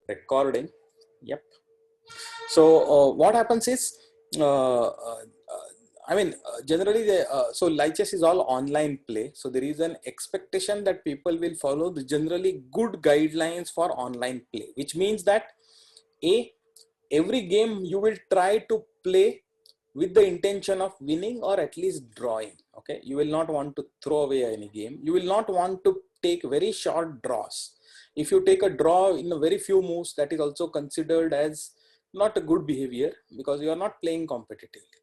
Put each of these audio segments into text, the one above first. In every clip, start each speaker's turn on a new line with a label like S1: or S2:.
S1: Recording. Yep. So what happens is, generally, so Lichess is all online play. So there is an expectation that people will follow the generally good guidelines for online play, which means that every game you will try to play with the intention of winning or at least drawing. Okay, you will not want to throw away any game. You will not want to take very short draws. If you take a draw in a very few moves, that is also considered as not a good behavior because you are not playing competitively.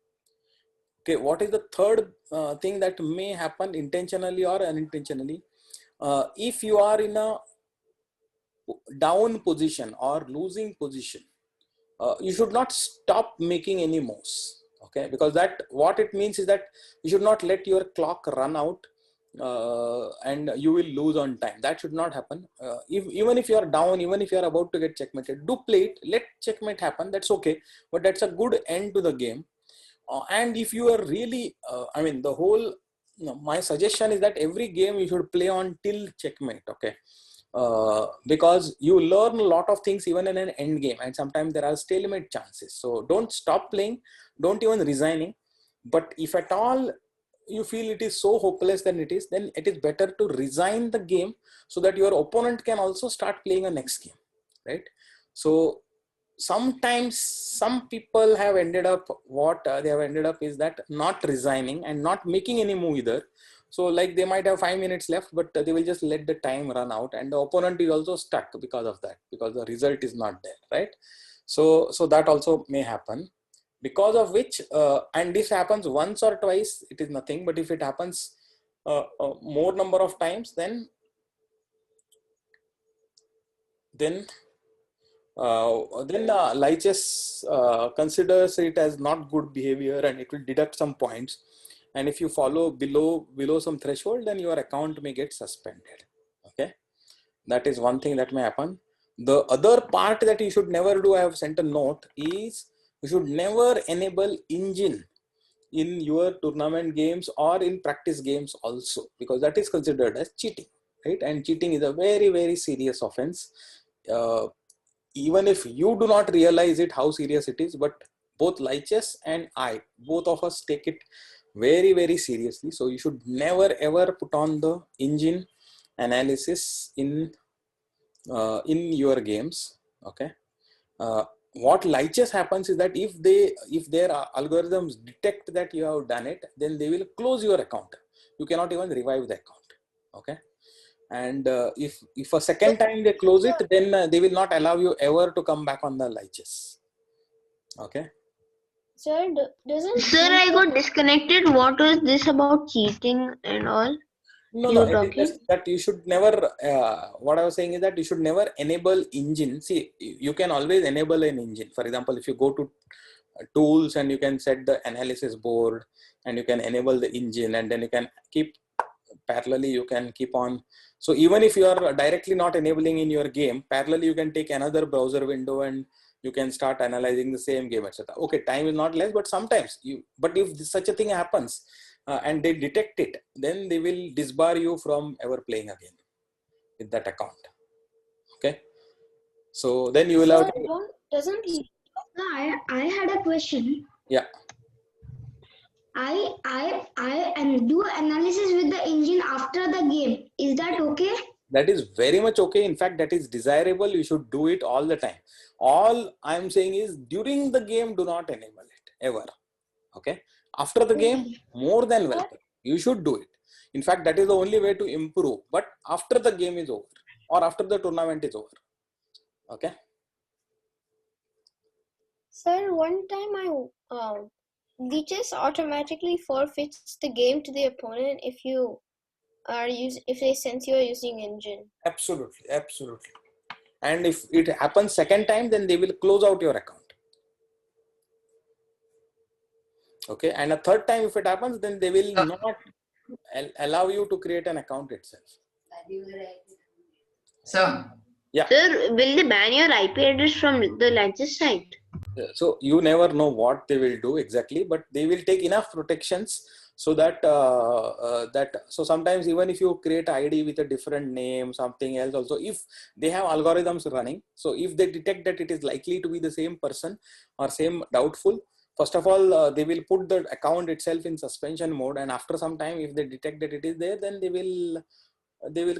S1: Okay, what is the third thing that may happen intentionally or unintentionally? If you are in a down position or losing position, you should not stop making any moves. Okay, because that what it means is that you should not let your clock run out and you will lose on time. That should not happen. Even if you are down, even if you are about to get checkmated, do play it, let checkmate happen, that's okay, but that's a good end to the game. And if you are really the whole, my suggestion is that every game you should play on till checkmate. Okay, because you learn a lot of things even in an end game, and sometimes there are stalemate chances. So don't stop playing, don't even resigning. But if at all you feel it is so hopeless then it is better to resign the game so that your opponent can also start playing a next game, right? So sometimes some people have ended up, what they have ended up is that not resigning and not making any move either. So like they might have 5 minutes left, but they will just let the time run out, and the opponent is also stuck because of that, because the result is not there, right? So that also may happen, because of which and this happens once or twice, it is nothing. But if it happens more number of times, then Lichess considers it as not good behavior and it will deduct some points. And if you follow below some threshold, then your account may get suspended. Okay, that is one thing that may happen. The other part that you should never do, I have sent a note, is you should never enable engine in your tournament games or in practice games also, because that is considered as cheating, right? And cheating is a very, very serious offense. Even if you do not realize it, how serious it is, but both Lichess and both of us take it very, very seriously. So you should never ever put on the engine analysis in your games. Okay. What Lichess happens is that if their algorithms detect that you have done it, then they will close your account. You cannot even revive the account. Okay. And if a second time they close it, then they will not allow you ever to come back on the Lichess. Okay.
S2: Sir, doesn't...
S3: Sir, I got disconnected. What was this about cheating and all?
S1: No, it is just that you should never, what I was saying is that you should never enable engine. See, you can always enable an engine. For example, if you go to tools and you can set the analysis board and you can enable the engine, and then you can keep parallelly, you can keep on. So even if you are directly not enabling in your game, parallelly you can take another browser window and you can start analyzing the same game, etc. Okay, time is not less, but sometimes but if such a thing happens and they detect it, then they will disbar you from ever playing again with that account. Okay, so then you will have to...
S2: Doesn't he?
S3: I had a question.
S1: Yeah.
S3: I do analysis with the engine after the game. Is that okay?
S1: That is very much okay. In fact, that is desirable. You should do it all the time. All I'm saying is during the game, do not enable it ever. Okay. After the game, more than welcome. You should do it. In fact, that is the only way to improve. But after the game is over or after the tournament is over. Okay.
S2: Sir, one time Lichess automatically forfeits the game to the opponent if they sense you are using engine.
S1: Absolutely, absolutely. And if it happens second time, then they will close out your account. Okay, and a third time if it happens, then they will not allow you to create an account itself.
S4: So,
S1: yeah.
S3: Sir, will they ban your IP address from the Lichess site?
S1: So you never know what they will do exactly, but they will take enough protections so that so sometimes even if you create ID with a different name, something else also, if they have algorithms running, so if they detect that it is likely to be the same person or same doubtful, first of all they will put the account itself in suspension mode, and after some time if they detect that it is there, then they will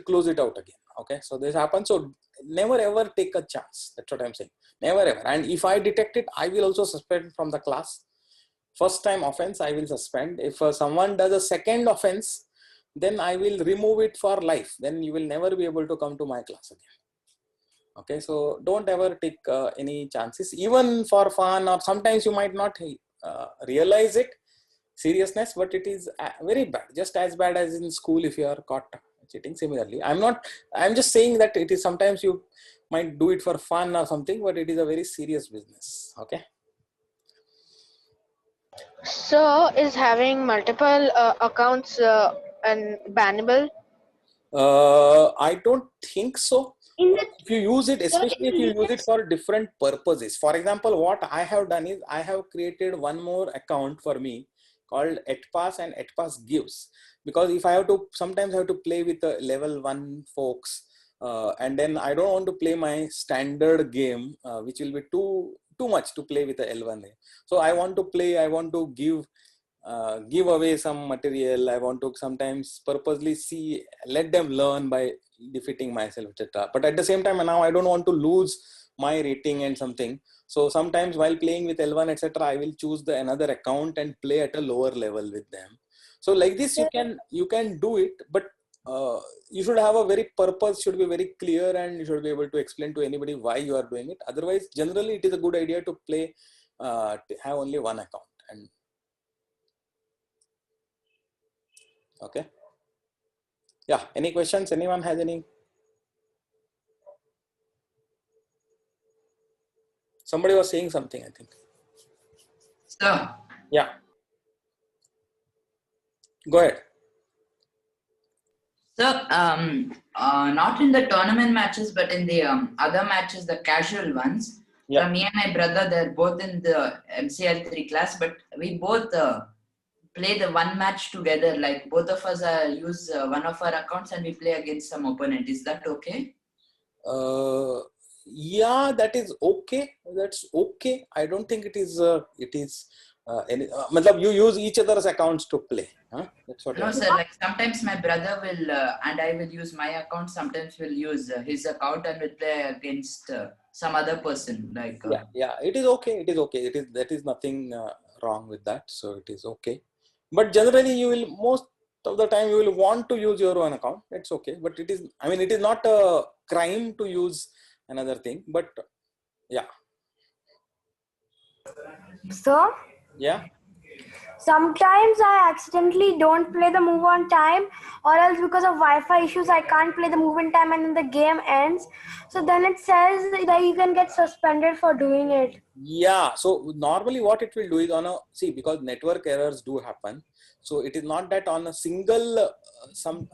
S1: close it out again. Okay, so this happens. So never ever take a chance. That's what I'm saying. Never ever. And if I detect it, I will also suspend from the class. First time offense, I will suspend. If someone does a second offense, then I will remove it for life. Then you will never be able to come to my class again. Okay, so don't ever take any chances, even for fun, or sometimes you might not realize it seriousness, but it is very bad, just as bad as in school if you are caught cheating. Similarly, I'm just saying that it is sometimes you might do it for fun or something, but it is a very serious business. Okay.
S4: So, is having multiple accounts bannable?
S1: I don't think so.
S2: In the
S1: If you use it,
S2: so
S1: especially if
S2: in
S1: you use it
S2: Lichess,
S1: for different purposes. For example, what I have done is I have created one more account for me called etpass, and etpass gives, because if I have to, sometimes I have to play with the level 1 folks, and then I don't want to play my standard game, which will be too much to play with the L1. So I want to play, I want to give away some material. I want to sometimes purposely let them learn by defeating myself, etc. But at the same time, now I don't want to lose my rating and something. So sometimes while playing with L1, etc., I will choose the another account and play at a lower level with them. So like this, you can do it, but you should have a very purpose, should be very clear, and you should be able to explain to anybody why you are doing it. Otherwise, generally, it is a good idea to play, to have only one account. And okay. Yeah. Any questions? Anyone has any? Somebody was saying something, I think.
S5: So,
S1: Yeah. Go ahead.
S5: so not in the tournament matches, but in the other matches, the casual ones.
S1: Yeah.
S5: So me and my brother, they're both in the MCL3 class, but we both play the one match together. Like both of us use one of our accounts and we play against some opponent. Is that okay?
S1: Yeah, that is okay. That's okay. I don't think it is. Matlab you use each other's accounts to play. Huh? That's what
S5: No,
S1: you're saying.
S5: sir. Like sometimes my brother will and I will use my account. Sometimes we'll use his account and we'll play against some other person. Like
S1: Yeah. It is okay. It is okay. That is nothing wrong with that. So it is okay. But generally, you will most of the time you will want to use your own account. It's okay. But it is. I mean, it is not a crime to use another thing. But yeah.
S6: So
S1: Yeah.
S6: sometimes I accidentally don't play the move on time, or else because of Wi-Fi issues I can't play the move in time, and then the game ends. So then it says that you can get suspended for doing it.
S1: Yeah, so normally what it will do is because network errors do happen. So it is not that on a single,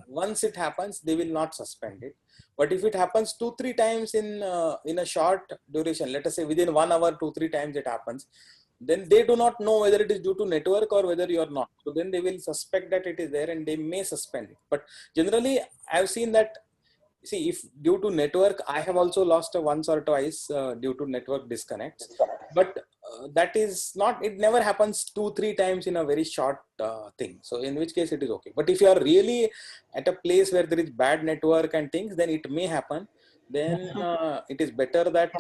S1: once it happens, they will not suspend it. But if it happens 2-3 times in a short duration, let us say within 1 hour, 2-3 times it happens, then they do not know whether it is due to network or whether you are not. So then they will suspect that it is there and they may suspend it. But generally, I've seen that. See, if due to network, I have also lost once or twice due to network disconnects, but that is not, it never happens 2-3 times in a very short thing. So in which case it is okay. But if you are really at a place where there is bad network and things, then it may happen. Then it is better that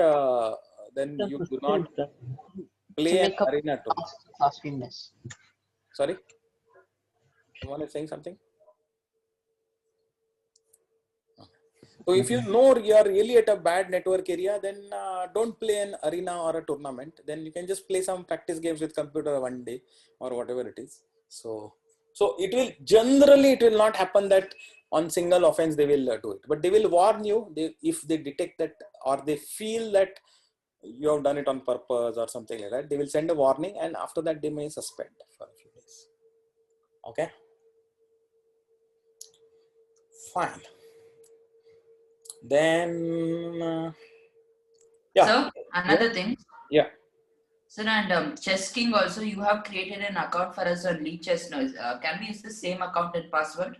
S1: then you do not play an arena tournament. Sorry, someone is saying something. So if you know you are really at a bad network area, then don't play an arena or a tournament. Then you can just play some practice games with computer one day or whatever it is. So it will generally, it will not happen that on single offense they will do it, but they will warn you if they detect that or they feel that you have done it on purpose or something like that. They will send a warning, and after that they may suspend for a few days. Okay, fine. Then yeah.
S5: so another thing.
S1: Yeah.
S5: Sir, and Chess King also, you have created an account for us on Lichess now. Can we use the same account and password?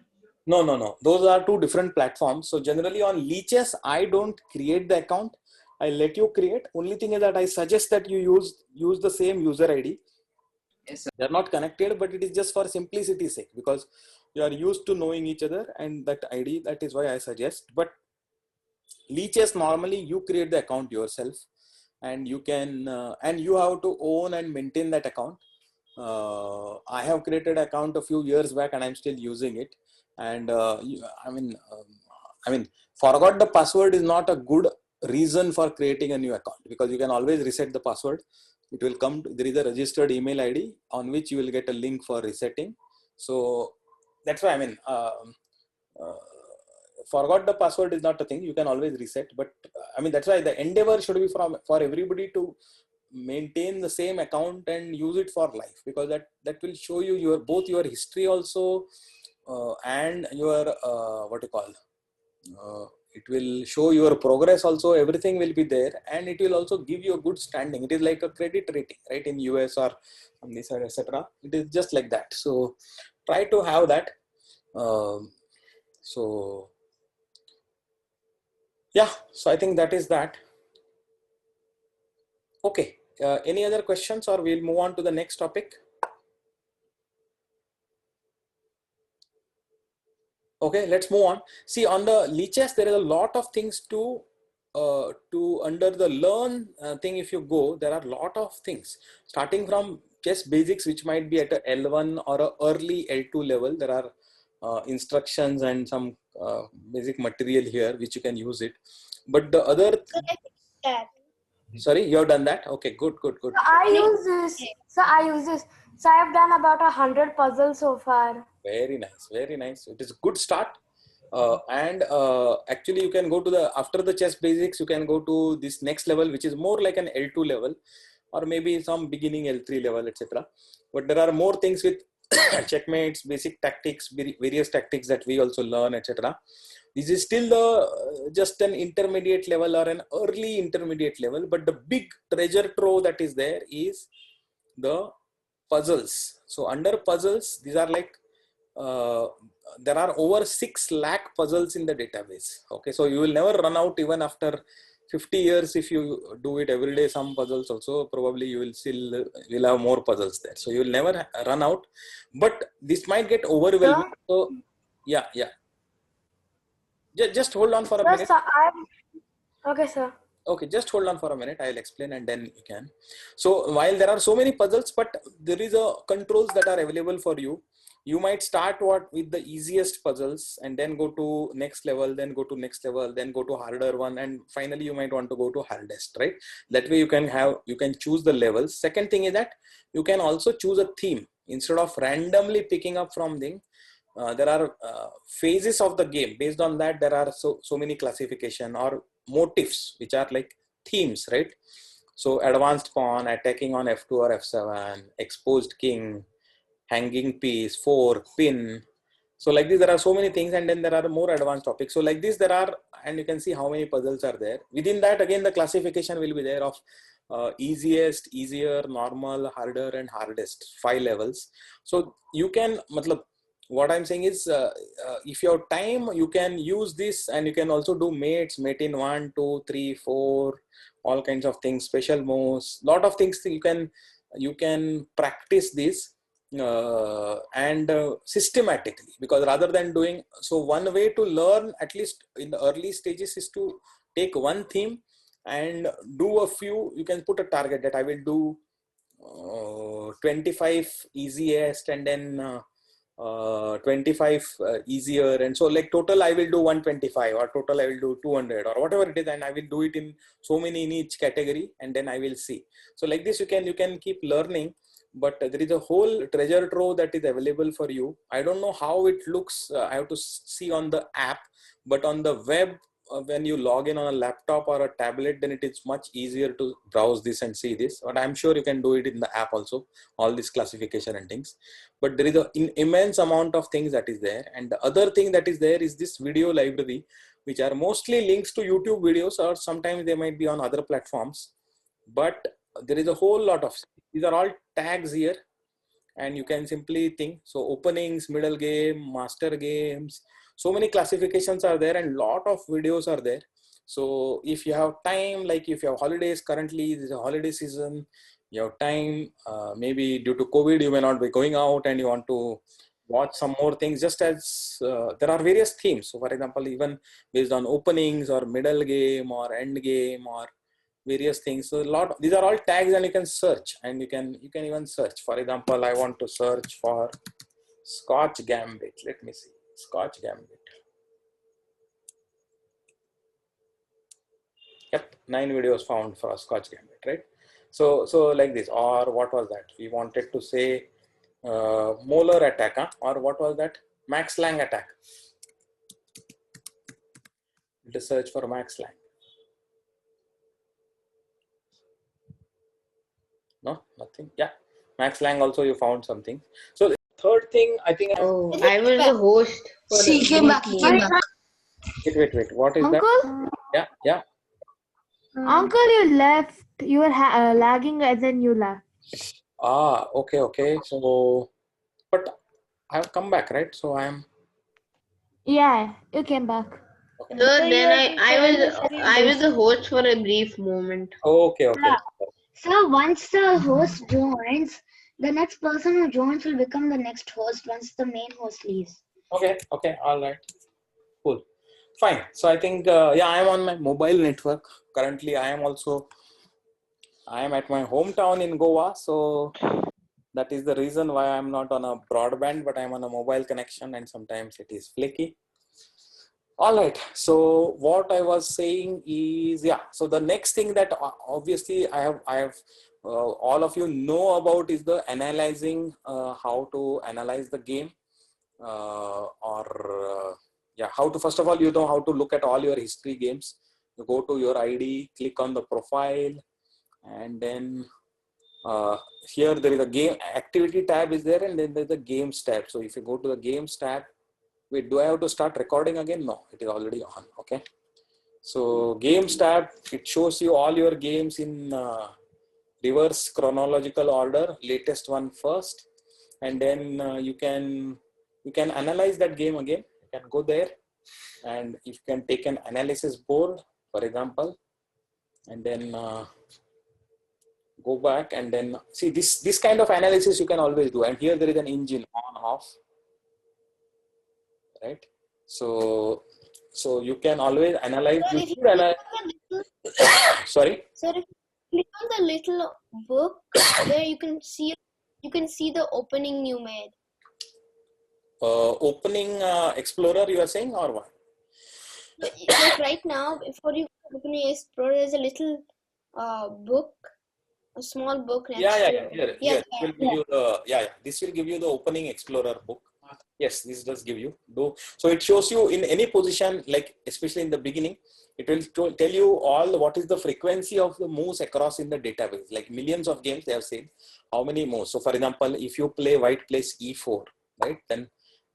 S1: No. Those are two different platforms. So generally on Lichess, I don't create the account. I let you create. Only thing is that I suggest that you use the same user ID.
S5: Yes, sir.
S1: They're not connected, but it is just for simplicity's sake, because you are used to knowing each other and that ID. That is why I suggest. But Lichess, normally you create the account yourself, and you can and you have to own and maintain that account. I have created an account a few years back and I'm still using it. And I mean, forgot the password is not a good reason for creating a new account, because you can always reset the password. It will come. There is a registered email ID on which you will get a link for resetting. So that's why uh, forgot the password is not a thing. You can always reset. But that's why the endeavor should be for everybody to maintain the same account and use it for life, because that will show you your both your history also, and your what you call it will show your progress also. Everything will be there, and it will also give you a good standing. It is like a credit rating, right, in US or on this side, etc. It is just like that. So try to have that. So yeah, so I think that is that. Okay, any other questions, or we'll move on to the next topic? Okay, let's move on. See, on the Lichess, there is a lot of things to under the learn thing. If you go, there are a lot of things starting from chess basics, which might be at a L1 or a early L2 level. There are instructions and some basic material here which you can use it. But the other,
S2: That.
S1: sorry, you have done that. Okay, good.
S6: So I use this. So I have done about 100 puzzles so far.
S1: Very nice, very nice. It is a good start. And actually, you can go to after the chess basics, you can go to this next level, which is more like an L2 level, or maybe some beginning L3 level, etc. But there are more things with checkmates, basic tactics, various tactics that we also learn, etc. This is still just an intermediate level or an early intermediate level, but the big treasure trove that is there is the puzzles. So under puzzles, these are like there are over 6 lakh puzzles in the database. Okay, so you will never run out even after 50 years. If you do it every day, some puzzles also, probably you will still will have more puzzles there. So you will never run out, but this might get overwhelming. So yeah. Just hold on for a minute.
S6: Okay, sir.
S1: Okay, just hold on for a minute. I'll explain and then you can. So while there are so many puzzles, but there is a controls that are available for you. You might start with the easiest puzzles and then go to next level, then go to next level, then go to harder one, and finally you might want to go to hardest, right? That way you can choose the levels. Second thing is that you can also choose a theme instead of randomly picking up from them. There are phases of the game. Based on that, there are so many classification or motifs which are like themes, right? So advanced pawn, attacking on f2 or f7, exposed king, hanging piece, fork, pin. So like this, there are so many things, and then there are more advanced topics. So like this, there are, and you can see how many puzzles are there. Within that, again, the classification will be there of easiest, easier, normal, harder, and hardest, 5 levels. So you can, what I'm saying is, if you have time, you can use this, and you can also do mates, mate in 1, 2, 3, 4, all kinds of things, special moves, lot of things you can practice this and systematically, because rather than doing so, one way to learn, at least in the early stages, is to take one theme and do a few. You can put a target that I will do 25 easiest, and then 25 easier, and so like total I will do 125, or total I will do 200, or whatever it is, and I will do it in so many in each category, and then I will see. So like this, you can keep learning, but there is a whole treasure trove that is available for you. I don't know how it looks. I have to see on the app, but on the web, when you log in on a laptop or a tablet, then it is much easier to browse this and see this. But I'm sure you can do it in the app also, all this classification and things. But there is an immense amount of things that is there. And the other thing that is there is this video library, which are mostly links to YouTube videos, or sometimes they might be on other platforms. But there is a whole lot of, these are all tags here, and you can simply think. So openings, middle game, master games, so many classifications are there, and lot of videos are there. So if you have time, like if you have holidays, currently this is a holiday season, you have time, maybe due to COVID you may not be going out and you want to watch some more things, just as there are various themes. So for example, even based on openings or middle game or end game or various things. So these are all tags, and you can search, and you can even search. For example, I want to search for Scotch Gambit. Let me see, Scotch Gambit. Yep, 9 videos found for Scotch Gambit, right? So like this, or what was that? We wanted to say molar attack, huh? Or what was that? Max Lang attack. Let us search for Max Lang. No, nothing. Yeah, Max Lang also you found something. So the third thing, I think.
S4: Oh, I was the host for
S3: He came back.
S4: brief
S3: He came
S4: moment.
S3: back.
S1: Wait. What is that?
S6: Uncle,
S1: Yeah.
S6: Uncle, you left. You were lagging, and then you left.
S1: Ah, okay. So, but I have come back, right? So I am.
S6: Yeah, you came back.
S1: Okay.
S4: So
S6: So you
S4: then
S6: were
S4: I was the host for a brief moment.
S1: Okay.
S3: Yeah. So once the host joins, the next person who joins will become the next host once the main host leaves.
S1: Okay. All right. Cool. Fine. So I think yeah, I am on my mobile network currently. I am at my hometown in Goa. So that is the reason why I'm not on a broadband, but I'm on a mobile connection, and sometimes it is flaky. All right. So what I was saying is, yeah. So the next thing that obviously I have all of you know about is the analyzing, how to analyze the game, yeah, how to, first of all, you know how to look at all your history games. You go to your ID, click on the profile, and then here there is a game activity tab is there, and then there's the games tab. So if you go to the games tab, wait, do I have to start recording again? No, it is already on. Okay. So games tab, it shows you all your games in reverse chronological order, latest one first, and then you can analyze that game again. You can go there, and if you can take an analysis board, for example, and then go back, and then see this kind of analysis you can always do. And here there is an engine on off, right? So you can always analyze.
S2: Sir,
S1: You
S2: if you
S1: should
S2: click
S1: analyze.
S2: on the little,
S1: Sorry.
S2: sir, if you click on the little book, there you can see the opening you made.
S1: Opening Explorer, you are saying, or what?
S2: Like right now, before you open your Explorer, there's a little book, a small book next
S1: Yeah.
S2: to.
S1: Here. This will give you the This will give you the opening Explorer book. Yes, this does give you. So it shows you in any position, like especially in the beginning, it will tell you all what is the frequency of the moves across in the database. Like millions of games, they have said how many moves. So for example, if you play white plays e4, right? Then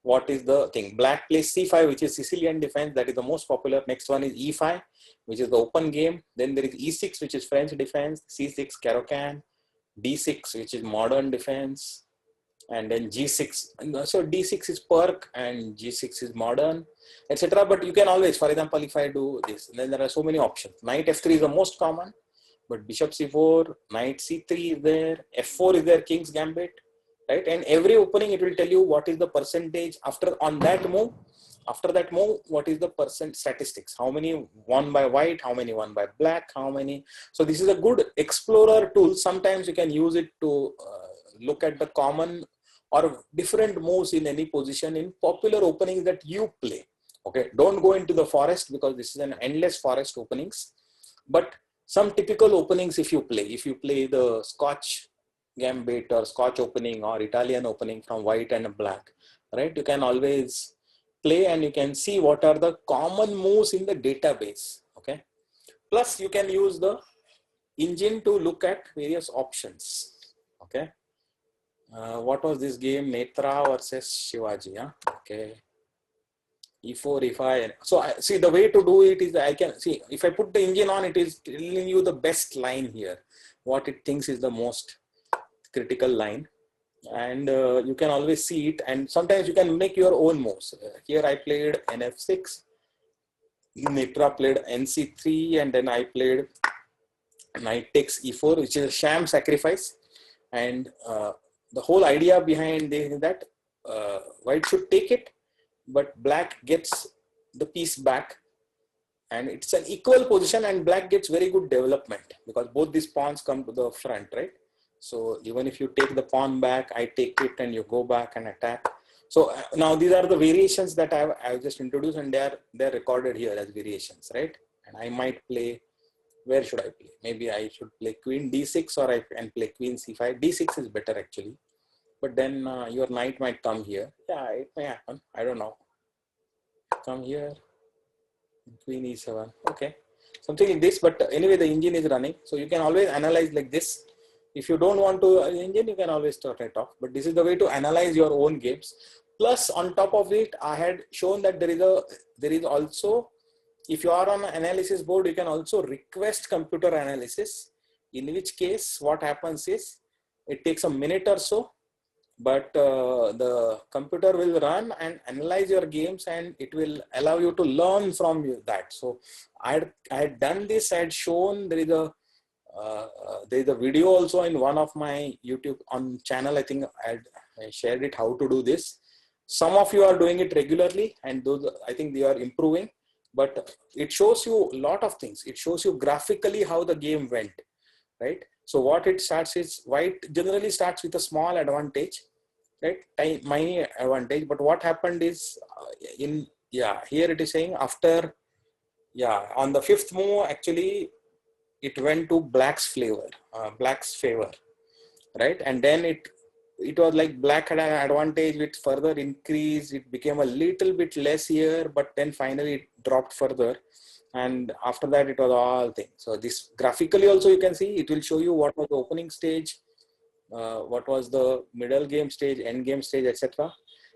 S1: what is the thing? Black plays c5, which is Sicilian defense. That is the most popular. Next one is e5, which is the open game. Then there is e6, which is French defense. c6, Caro-Kann. d6, which is modern defense. And then g6. So d6 is perk and g6 is modern, etc. But you can always, for example, if I do this, then there are so many options. Knight f3 is the most common, but bishop c4, knight c3 is there, f4 is there, king's gambit, right? And every opening it will tell you what is the percentage after on that move. After that move, what is the percent statistics? How many won by white? How many won by black? How many? So this is a good explorer tool. Sometimes you can use it to look at the common or different moves in any position in popular openings that you play. Okay, don't go into the forest because this is an endless forest openings. But some typical openings, if you play the Scotch gambit or Scotch opening or Italian opening from white and black, right? You can always play and you can see what are the common moves in the database. Okay. Plus you can use the engine to look at various options. Okay. What was this game? Netra versus Shivaji. Huh? Okay. E4, E5. So I see the way to do it is I can see if I put the engine on, it is telling you the best line here. what it thinks is the most critical line, and you can always see it, and sometimes you can make your own moves. Here I played NF6, Nitra played NC3, and then I played knight takes E4, which is a sham sacrifice. And the whole idea behind this is that white should take it, but black gets the piece back, and it's an equal position, and black gets very good development because both these pawns come to the front, right? So even if you take the pawn back, I take it, and you go back and attack. So now these are the variations that I've just introduced, and they're recorded here as variations, right? And I might play, where should I play? Maybe I should play queen d6, or I can play queen c5. d6 is better actually, but then your knight might come here. Yeah, it may happen. I don't know. Come here, queen e7. Okay, something like this. But anyway, the engine is running, so you can always analyze like this. If you don't want to engine, you can always turn it off. But this is the way to analyze your own games. Plus, on top of it, I had shown that there is also, if you are on an analysis board, you can also request computer analysis, in which case what happens is it takes a minute or so, but the computer will run and analyze your games, and it will allow you to learn from that. So I had done this. I had shown there is a video also in one of my YouTube on channel. I think I shared it how to do this. Some of you are doing it regularly, and those, I think they are improving. But it shows you a lot of things. It shows you graphically how the game went, right? So what it starts is, white generally starts with a small advantage, right? Tiny advantage. But what happened is, here it is saying after, on the fifth move, actually, it went to black's favor, right? And then it was like black had an advantage with further increase. It became a little bit less here, but then finally it dropped further. And after that, it was all things. So this graphically also you can see, it will show you what was the opening stage, what was the middle game stage, end game stage, etc.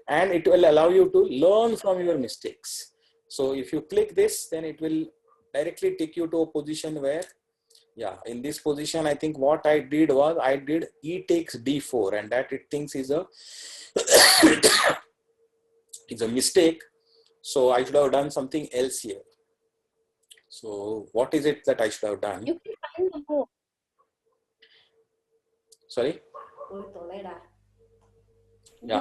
S1: And it will allow you to learn from your mistakes. So if you click this, then it will directly take you to a position where, in this position, I think what I did was I did E takes D4, and that it thinks is a is a mistake. So I should have done something else here. So what is it that I should have done?
S2: You can find the move.
S1: Sorry?
S2: You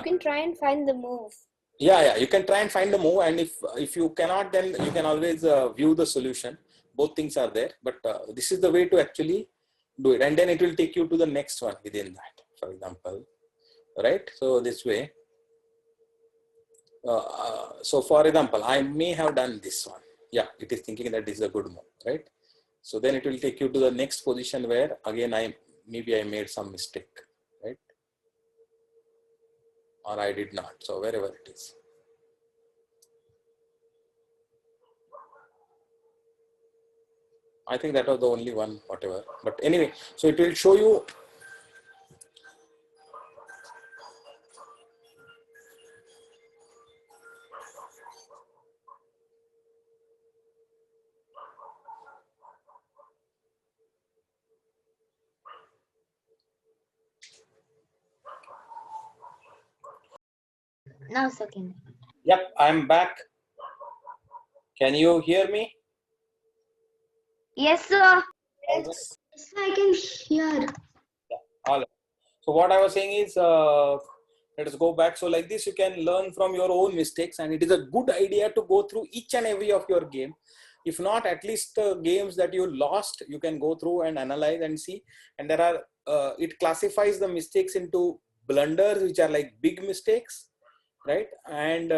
S2: can try and find the move.
S1: You can try and find the move, and if you cannot, then you can always view the solution. Both things are there, but this is the way to actually do it, and then it will take you to the next one within that, for example, right? So this way, so for example, I may have done this one. It is thinking that this is a good move, right? So then it will take you to the next position where again maybe I made some mistake, right? Or I did not. So wherever it is. I think that was the only one, whatever. But anyway, so it will show you.
S3: Now, second.
S1: Yep, I'm back. Can you hear me?
S3: Yes, sir.
S1: Yes.
S3: Yes, I can hear.
S1: All right. So what I was saying is, let us go back. So like this, you can learn from your own mistakes, and it is a good idea to go through each and every of your game. If not, at least the games that you lost, you can go through and analyze and see. And there are, it classifies the mistakes into blunders, which are like big mistakes, right? And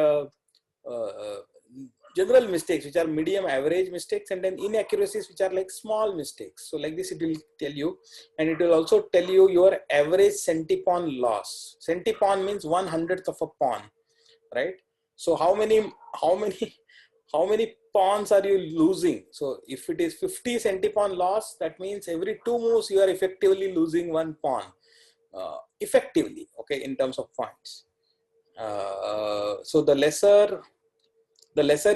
S1: general mistakes, which are medium average mistakes, and then inaccuracies, which are like small mistakes. So like this, it will tell you, and it will also tell you your average centipawn loss. Centipawn means 1/100th of a pawn, right? So how many pawns are you losing? So if it is 50 centipawn loss, that means every 2 moves you are effectively losing 1 pawn, effectively, okay, in terms of points. So the lesser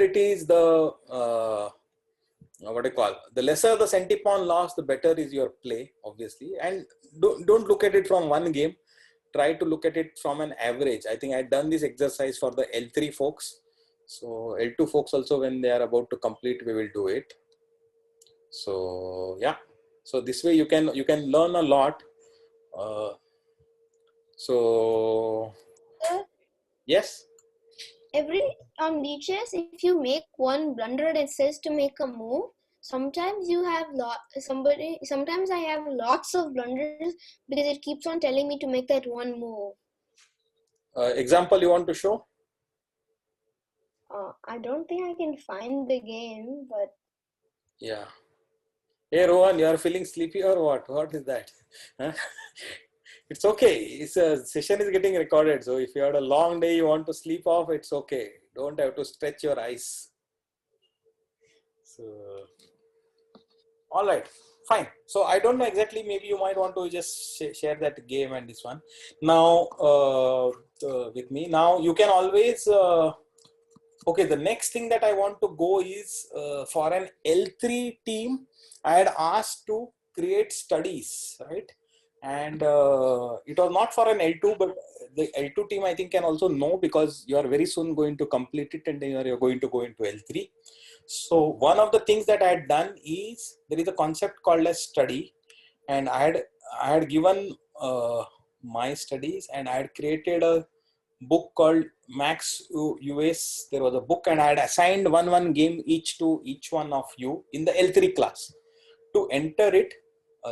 S1: it is, the what do you call, the lesser the centipawn loss, the better is your play, obviously. And don't look at it from one game. Try to look at it from an average. I think I've done this exercise for the L3 folks. So L2 folks also, when they are about to complete, we will do it. So yeah, so this way you can learn a lot. So yes.
S2: On Lichess, if you make one blunder and it says to make a move, sometimes you have sometimes I have lots of blunders because it keeps on telling me to make that one move.
S1: Example you want to show?
S2: I don't think I can find the game, but
S1: yeah. Hey Rohan, you are feeling sleepy or what? What is that? It's okay. It's a session is getting recorded. So if you had a long day, you want to sleep off, it's okay. Don't have to stretch your eyes. So, all right, fine. So I don't know exactly. Maybe you might want to just share that game and this one. Now with me. Now you can always. Okay, the next thing that I want to go is for an L3 team. I had asked to create studies, right? And it was not for an L2, but the L2 team I think can also know, because you are very soon going to complete it and then you're going to go into L3. So one of the things that I had done is, there is a concept called as study, and I had given my studies, and I had created a book called Max US. There was a book, and I had assigned one game each to each one of you in the L3 class to enter it.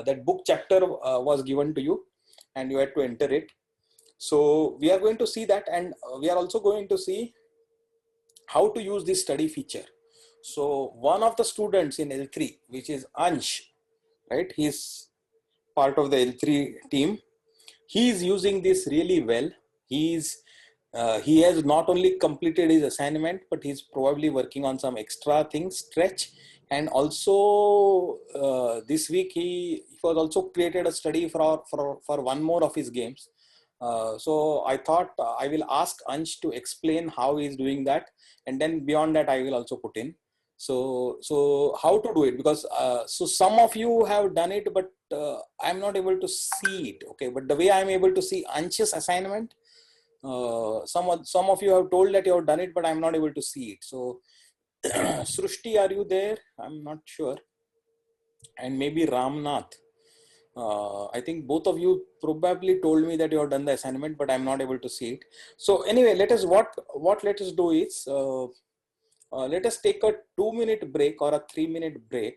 S1: That book chapter was given to you, and you had to enter it. So we are going to see that, and we are also going to see how to use this study feature. So one of the students in L3, which is Ansh, right? He's part of the L3 team. He is using this really well. He has not only completed his assignment, but he's probably working on some extra things, stretch. And also this week he was also created a study for one more of his games. So I thought I will ask Ansh to explain how he's doing that, and then beyond that I will also put in. So how to do it, because so some of you have done it, but I'm not able to see it. Okay, but the way I'm able to see Ansh's assignment, some of you have told that you have done it, but I'm not able to see it. So Srushti, are you there? I'm not sure. And maybe Ramnath. I think both of you probably told me that you have done the assignment, but I'm not able to see it. So anyway, let us do is let us take a 2-minute break or a 3-minute break.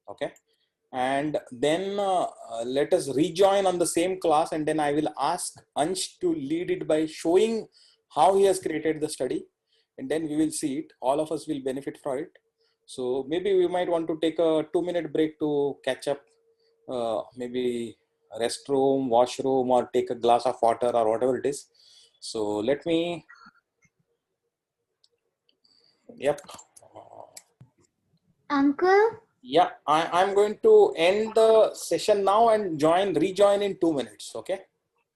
S1: Okay. And then let us rejoin on the same class, and then I will ask Ansh to lead it by showing how he has created the study, and then we will see it. All of us will benefit from it. So maybe we might want to take a 2-minute break to catch up, maybe restroom, washroom, or take a glass of water or whatever it is. So let me, yep.
S3: Uncle?
S1: Yeah, I'm going to end the session now and rejoin in 2 minutes. Okay.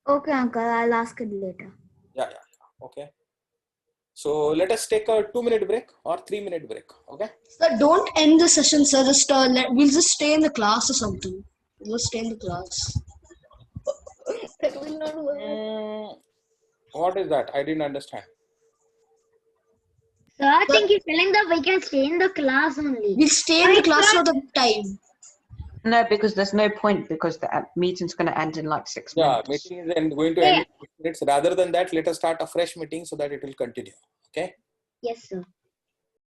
S3: Okay, Uncle. I'll ask it later.
S1: Yeah. Okay. So let us take a 2-minute break or 3-minute break. Okay.
S7: Sir, don't end the session, sir. Just we'll just stay in the class or something. We'll just stay in the class.
S2: that will not work.
S1: What is that? I didn't understand.
S3: So I think he's telling that we can stay in the class only.
S7: We'll stay in the class for the time.
S8: No, because there's no point, because the meeting's going to end in like 6 minutes.
S1: Yeah, meeting is going to end in 6 minutes. Rather than that, let us start a fresh meeting so that it will continue. Okay.
S3: Yes, sir.